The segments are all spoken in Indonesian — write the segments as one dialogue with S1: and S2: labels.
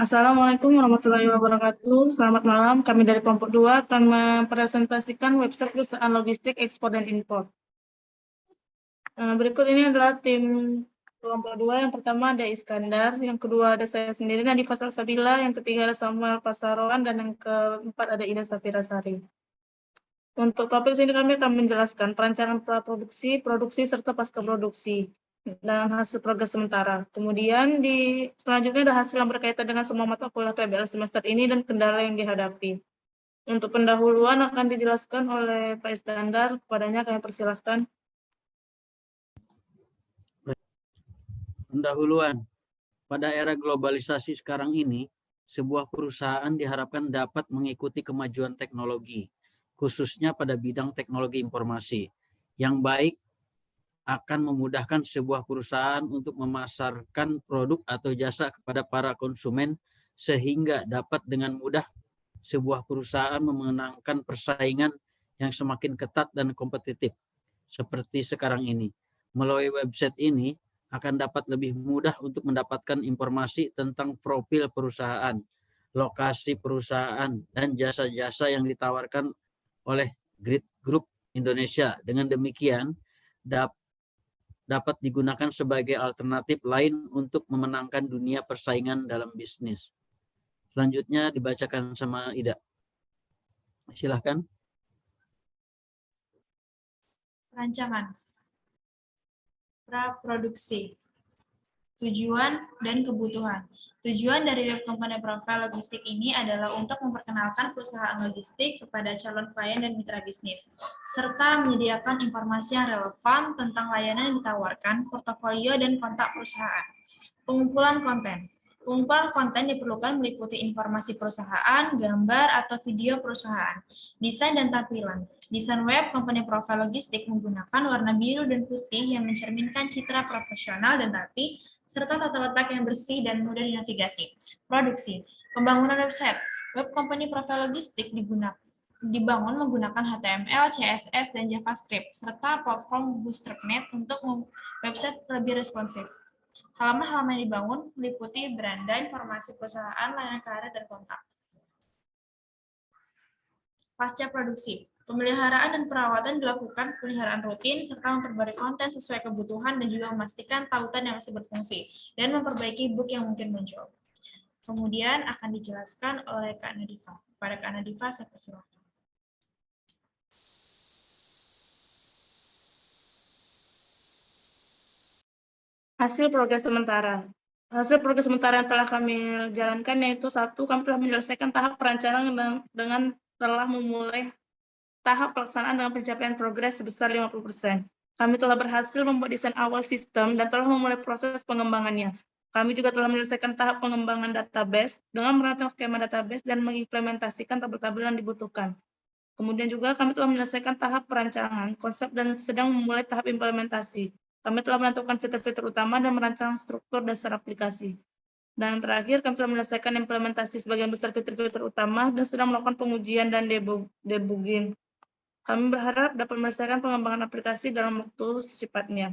S1: Assalamualaikum warahmatullahi wabarakatuh. Selamat malam. Kami dari kelompok 2 akan mempresentasikan website perusahaan logistik ekspor dan impor. Berikut ini adalah tim kelompok 2. Yang pertama ada Iskandar, yang kedua ada saya sendiri, Nadifa Salsabila, yang ketiga ada Samuel Pasaroan, dan yang keempat ada Ida Safira Sari. Untuk topik sini kami akan menjelaskan perancangan praproduksi, produksi, serta pasca produksi dan hasil progres sementara. Kemudian selanjutnya ada hasil yang berkaitan dengan semua mata kuliah PBL semester ini dan kendala yang dihadapi. Untuk pendahuluan akan dijelaskan oleh Pak Iskandar, kepadanya kami persilahkan.
S2: Pendahuluan. Pada era globalisasi sekarang ini, sebuah perusahaan diharapkan dapat mengikuti kemajuan teknologi, khususnya pada bidang teknologi informasi. Yang baik akan memudahkan sebuah perusahaan untuk memasarkan produk atau jasa kepada para konsumen sehingga dapat dengan mudah sebuah perusahaan memenangkan persaingan yang semakin ketat dan kompetitif seperti sekarang ini. Melalui website ini akan dapat lebih mudah untuk mendapatkan informasi tentang profil perusahaan, lokasi perusahaan, dan jasa-jasa yang ditawarkan oleh Grid Group Indonesia. Dengan demikian, dapat digunakan sebagai alternatif lain untuk memenangkan dunia persaingan dalam bisnis. Selanjutnya dibacakan sama Ida. Silahkan.
S3: Rancangan praproduksi, tujuan dan kebutuhan. Tujuan dari web company profile logistik ini adalah untuk memperkenalkan perusahaan logistik kepada calon klien dan mitra bisnis, serta menyediakan informasi yang relevan tentang layanan yang ditawarkan, portofolio, dan kontak perusahaan. Pengumpulan konten. Pengumpulan konten diperlukan meliputi informasi perusahaan, gambar, atau video perusahaan, desain dan tampilan. Desain web company profile logistik menggunakan warna biru dan putih yang mencerminkan citra profesional dan rapi, serta tata letak yang bersih dan mudah dinavigasi. Produksi. Pembangunan website. Web company profile logistik dibangun menggunakan HTML, CSS, dan JavaScript, serta platform Bootstrap.net untuk website lebih responsif. Halaman-halaman yang dibangun meliputi beranda, informasi perusahaan, layanan karir, dan kontak. Pasca produksi. Pemeliharaan dan perawatan dilakukan pemeliharaan rutin, serta memperbarui konten sesuai kebutuhan dan juga memastikan tautan yang masih berfungsi, dan memperbaiki bug yang mungkin muncul. Kemudian akan dijelaskan oleh Kak Nadifa. Pada Kak Nadifa, saya persilakan.
S1: Hasil progres sementara. Hasil progres sementara yang telah kami jalankan yaitu 1, kami telah menyelesaikan tahap perencanaan dengan telah memulai tahap pelaksanaan dengan pencapaian progres sebesar 50%. Kami telah berhasil membuat desain awal sistem dan telah memulai proses pengembangannya. Kami juga telah menyelesaikan tahap pengembangan database dengan merancang skema database dan mengimplementasikan tabel-tabel yang dibutuhkan. Kemudian juga kami telah menyelesaikan tahap perancangan, konsep, dan sedang memulai tahap implementasi. Kami telah menentukan fitur-fitur utama dan merancang struktur dasar aplikasi. Dan terakhir, kami telah menyelesaikan implementasi sebagian besar fitur-fitur utama dan sedang melakukan pengujian dan debugging. Kami berharap dapat menyelesaikan pengembangan aplikasi dalam waktu secepatnya.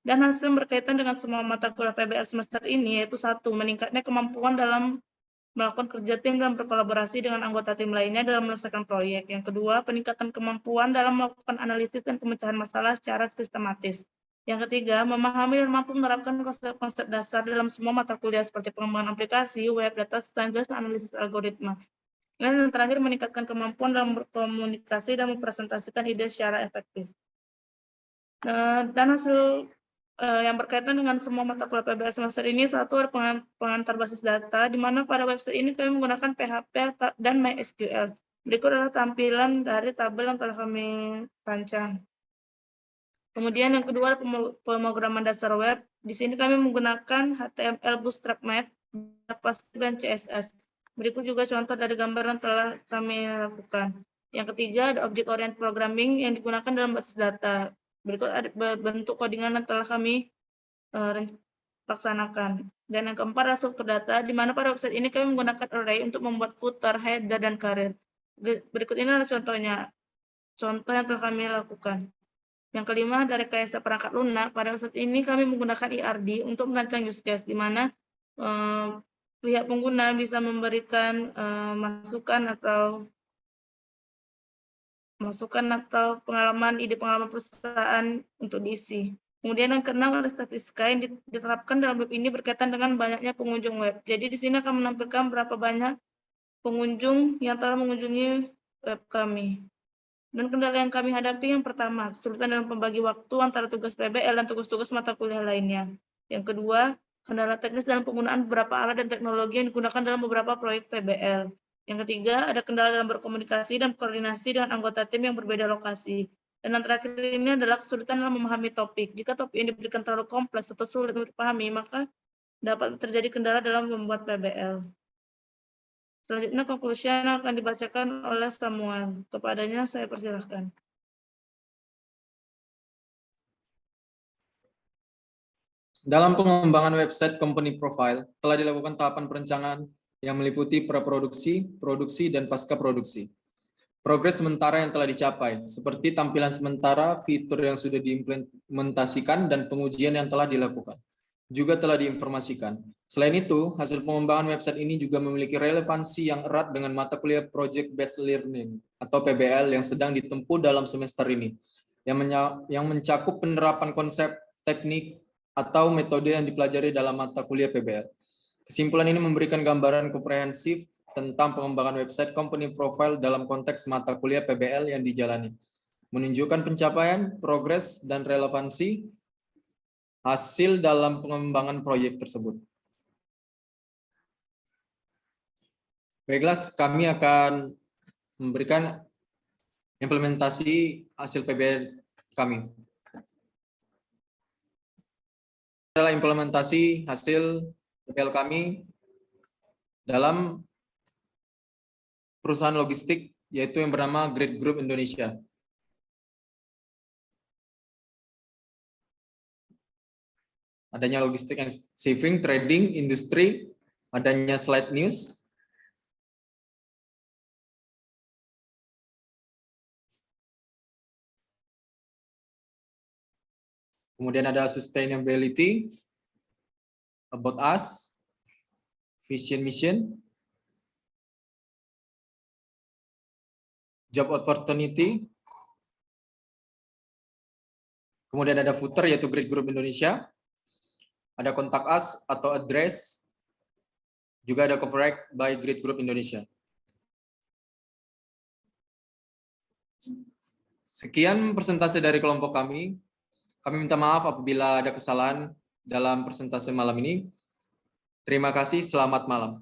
S1: Dan hasil berkaitan dengan semua mata kuliah PBL semester ini yaitu 1, meningkatnya kemampuan dalam melakukan kerja tim dan berkolaborasi dengan anggota tim lainnya dalam menyelesaikan proyek. Yang kedua, peningkatan kemampuan dalam melakukan analisis dan pemecahan masalah secara sistematis. Yang ketiga, memahami dan mampu menerapkan konsep-konsep dasar dalam semua mata kuliah seperti pengembangan aplikasi, web, data science, dan analisis algoritma. Dan yang terakhir, meningkatkan kemampuan dalam berkomunikasi dan mempresentasikan ide secara efektif. Dan hasil yang berkaitan dengan semua mata kuliah PBL semester ini, 1, ada pengantar basis data, di mana pada website ini kami menggunakan PHP dan MySQL. Berikut adalah tampilan dari tabel yang telah kami rancang. Kemudian yang kedua, pemrograman dasar web. Di sini kami menggunakan HTML, Bootstrap.net, JavaScript, dan CSS. Berikut juga contoh dari gambar yang telah kami lakukan. Yang ketiga, ada object oriented programming yang digunakan dalam basis data. Berikut ada bentuk codingan yang telah kami laksanakan. Dan yang keempat adalah struktur data, di mana pada website ini kami menggunakan array untuk membuat footer, header, dan karir. Berikut ini adalah contohnya. Contoh yang telah kami lakukan. Yang kelima, dari rekayasa perangkat lunak. Pada website ini kami menggunakan ERD untuk merancang use case, di mana pihak pengguna bisa memberikan masukan atau pengalaman, ide pengalaman perusahaan untuk diisi. Kemudian yang keenam adalah statistika yang diterapkan dalam web ini berkaitan dengan banyaknya pengunjung web. Jadi di sini akan menampilkan berapa banyak pengunjung yang telah mengunjungi web kami. Dan kendala yang kami hadapi yang pertama, kesulitan dalam pembagi waktu antara tugas PBL dan tugas-tugas mata kuliah lainnya. Yang kedua, kendala teknis dalam penggunaan beberapa alat dan teknologi yang digunakan dalam beberapa proyek PBL. Yang ketiga, ada kendala dalam berkomunikasi dan koordinasi dengan anggota tim yang berbeda lokasi. Dan yang terakhir ini adalah kesulitan dalam memahami topik. Jika topik yang diberikan terlalu kompleks atau sulit untuk dipahami, maka dapat terjadi kendala dalam membuat PBL. Selanjutnya conclusion akan dibacakan oleh Samuel. Kepadanya saya persilahkan.
S4: Dalam pengembangan website company profile, telah dilakukan tahapan perencanaan yang meliputi praproduksi, produksi, dan pasca produksi. Progres sementara yang telah dicapai, seperti tampilan sementara, fitur yang sudah diimplementasikan, dan pengujian yang telah dilakukan, juga telah diinformasikan. Selain itu, hasil pengembangan website ini juga memiliki relevansi yang erat dengan mata kuliah Project Based Learning atau PBL yang sedang ditempuh dalam semester ini, yang mencakup penerapan konsep, teknik, atau metode yang dipelajari dalam mata kuliah PBL. Kesimpulan ini memberikan gambaran komprehensif tentang pengembangan website company profile dalam konteks mata kuliah PBL yang dijalani, menunjukkan pencapaian, progres, dan relevansi hasil dalam pengembangan proyek tersebut. Baiklah, kami akan memberikan implementasi hasil PBL kami. Adalah implementasi hasil PBL kami dalam perusahaan logistik, yaitu yang bernama Great Group Indonesia. Adanya logistik and saving, trading, industri, adanya slide news, kemudian ada sustainability, about us, vision mission, job opportunity, kemudian ada footer yaitu Great Group Indonesia, ada kontak us atau address, juga ada copyright by Great Group Indonesia. Sekian presentasi dari kelompok kami. Kami minta maaf apabila ada kesalahan dalam presentasi malam ini. Terima kasih, selamat malam.